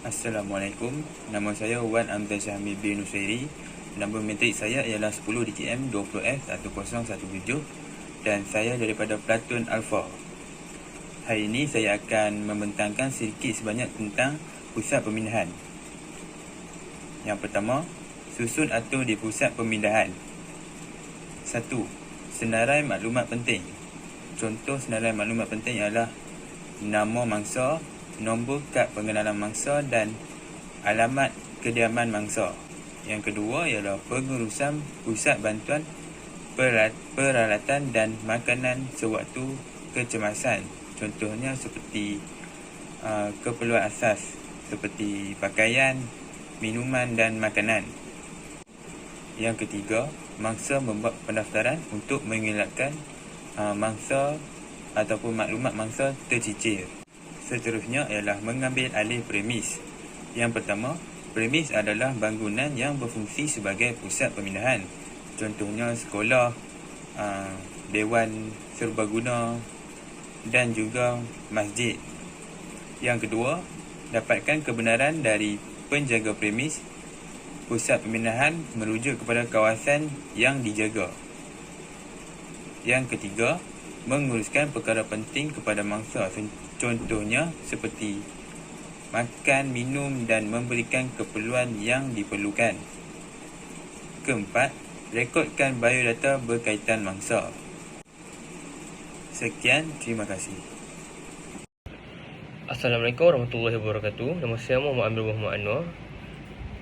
Assalamualaikum, nama saya Wan Amzal Syahmi bin Nusairi. Nombor metrik saya ialah 10 DKM 20F 1017 dan saya daripada Platoon Alpha. Hari ini saya akan membentangkan sedikit sebanyak tentang pusat pemindahan. Yang pertama, susun atur di pusat pemindahan. 1. Senarai maklumat penting. Contoh senarai maklumat penting ialah nama mangsa, nombor kad pengenalan mangsa dan alamat kediaman mangsa. Yang kedua ialah pengurusan pusat bantuan peralatan dan makanan sewaktu kecemasan. Contohnya seperti keperluan asas seperti pakaian, minuman dan makanan. Yang ketiga, mangsa membuat pendaftaran untuk mengelakkan mangsa ataupun maklumat mangsa tercicir. Seterusnya ialah mengambil alih premis. Yang pertama, premis adalah bangunan yang berfungsi sebagai pusat pemindahan. Contohnya sekolah, dewan serbaguna dan juga masjid. Yang kedua, dapatkan kebenaran dari penjaga premis. Pusat pemindahan merujuk kepada kawasan yang dijaga. Yang ketiga, menguruskan perkara penting kepada mangsa. Contohnya seperti makan, minum dan memberikan keperluan yang diperlukan. Keempat, rekodkan biodata berkaitan mangsa. Sekian, terima kasih. Assalamualaikum warahmatullahi wabarakatuh. Nama saya Muhammad Amir Muhammad Anwar.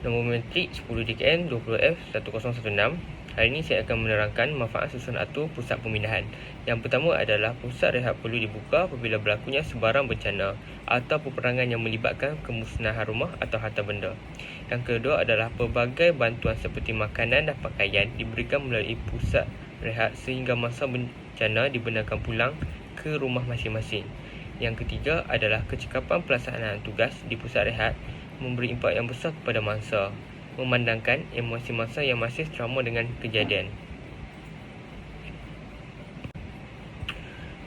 Nombor metrik 10 DKN 20F 1016. Hari ini saya akan menerangkan manfaat susun atur pusat pemindahan. Yang pertama adalah pusat rehat perlu dibuka apabila berlakunya sebarang bencana atau peperangan yang melibatkan kemusnahan rumah atau harta benda. Yang kedua adalah pelbagai bantuan seperti makanan dan pakaian diberikan melalui pusat rehat sehingga masa bencana dibenarkan pulang ke rumah masing-masing. Yang ketiga adalah kecekapan pelaksanaan tugas di pusat rehat memberi impak yang besar kepada mangsa, memandangkan emosi mangsa yang masih trauma dengan kejadian.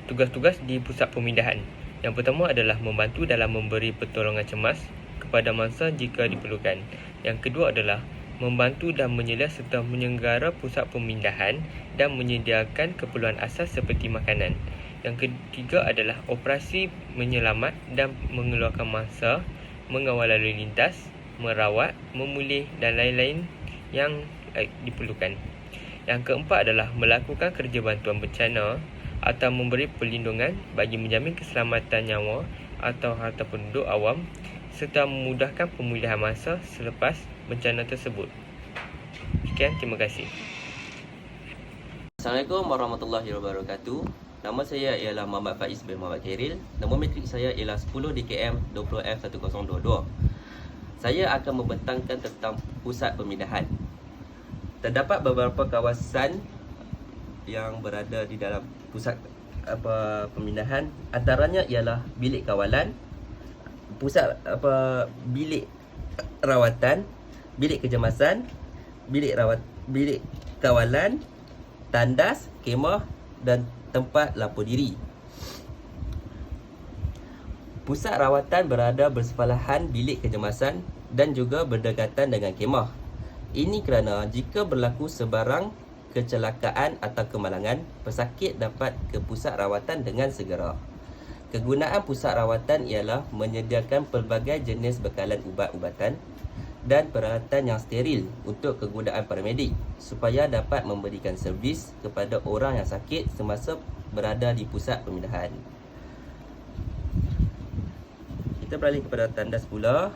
Tugas-tugas di pusat pemindahan. Yang pertama adalah membantu dalam memberi pertolongan cemas kepada mangsa jika diperlukan. Yang kedua adalah membantu dan menyelia serta menyelenggara pusat pemindahan dan menyediakan keperluan asas seperti makanan. Yang ketiga adalah operasi menyelamat dan mengeluarkan mangsa, mengawal lalu lintas, merawat, memulih dan lain-lain yang diperlukan. Yang keempat adalah melakukan kerja bantuan bencana atau memberi perlindungan bagi menjamin keselamatan nyawa atau harta penduduk awam serta memudahkan pemulihan mangsa selepas bencana tersebut. Sekian, terima kasih. Assalamualaikum warahmatullahi wabarakatuh. Nama saya ialah Muhammad Faiz bin Muhammad Khairil. Nombor metrik saya ialah 10 DKM 20F 1022. Saya akan membentangkan tentang pusat pemindahan. Terdapat beberapa kawasan yang berada di dalam pusat pemindahan. Antaranya ialah bilik kawalan, pusat bilik rawatan, bilik kecemasan, bilik kawalan, tandas, kemah dan tempat lapor diri. Pusat rawatan berada bersebelahan bilik kecemasan dan juga berdekatan dengan kemah. Ini kerana jika berlaku sebarang kecelakaan atau kemalangan, pesakit dapat ke pusat rawatan dengan segera. Kegunaan pusat rawatan ialah menyediakan pelbagai jenis bekalan ubat-ubatan dan peralatan yang steril untuk kegunaan paramedik supaya dapat memberikan servis kepada orang yang sakit semasa berada di pusat pemindahan. Kita beralih kepada tandas pula.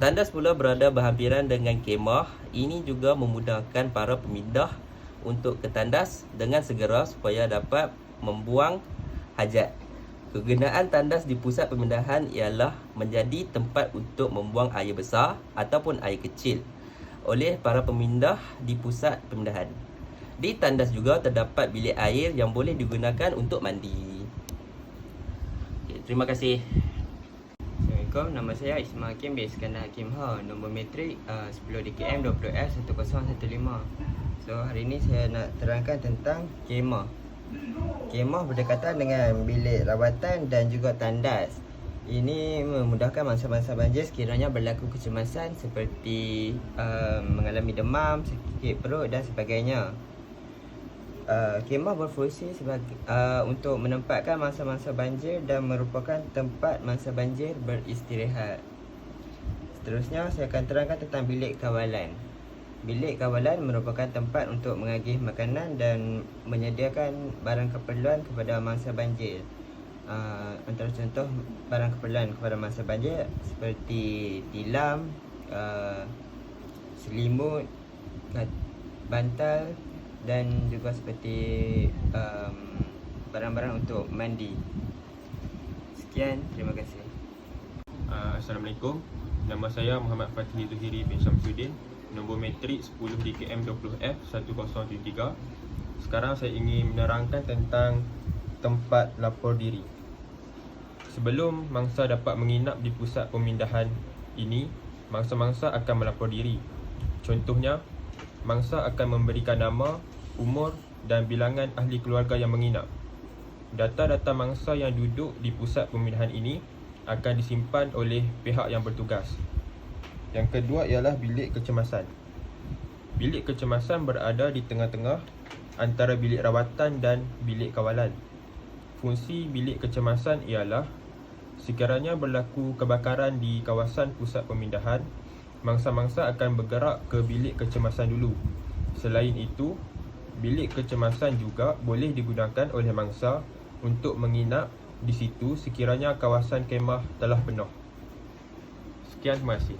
Tandas pula berada berhampiran dengan kemah. Ini juga memudahkan para pemindah untuk ke tandas dengan segera supaya dapat membuang hajat. Kegunaan tandas di pusat pemindahan ialah menjadi tempat untuk membuang air besar ataupun air kecil oleh para pemindah di pusat pemindahan. Di tandas juga terdapat bilik air yang boleh digunakan untuk mandi. Okay, terima kasih. Assalamualaikum, nama saya Ismail Hakim bin Iskandar Hakim Ha. Nombor metrik 10 DKM 20F 1015. So hari ini saya nak terangkan tentang kemah. Kemah berdekatan dengan bilik rawatan dan juga tandas. Ini memudahkan mangsa-mangsa banjir sekiranya berlaku kecemasan seperti mengalami demam, sakit perut dan sebagainya. Kemah berfungsi sebagai untuk menempatkan mangsa-mangsa banjir dan merupakan tempat mangsa banjir beristirahat. Seterusnya saya akan terangkan tentang bilik kawalan. Bilik kawalan merupakan tempat untuk mengagih makanan dan menyediakan barang keperluan kepada mangsa banjir. Antara contoh barang keperluan kepada mangsa banjir seperti tilam, selimut, bantal dan juga seperti barang-barang untuk mandi. Sekian, terima kasih. Assalamualaikum. Nama saya Muhammad Fatih Zuhiri bin Syamsuddin, nombor matrik 10 DKM 20F 1073. Sekarang saya ingin menerangkan tentang tempat lapor diri. Sebelum mangsa dapat menginap di pusat pemindahan ini, mangsa-mangsa akan melapor diri. Contohnya, mangsa akan memberikan nama, umur dan bilangan ahli keluarga yang menginap. Data-data mangsa yang duduk di pusat pemindahan ini akan disimpan oleh pihak yang bertugas. Yang kedua ialah bilik kecemasan. Bilik kecemasan berada di tengah-tengah antara bilik rawatan dan bilik kawalan. Fungsi bilik kecemasan ialah sekiranya berlaku kebakaran di kawasan pusat pemindahan, mangsa-mangsa akan bergerak ke bilik kecemasan dulu. Selain itu, bilik kecemasan juga boleh digunakan oleh mangsa untuk menginap di situ sekiranya kawasan kemah telah penuh. Sekian, terima kasih.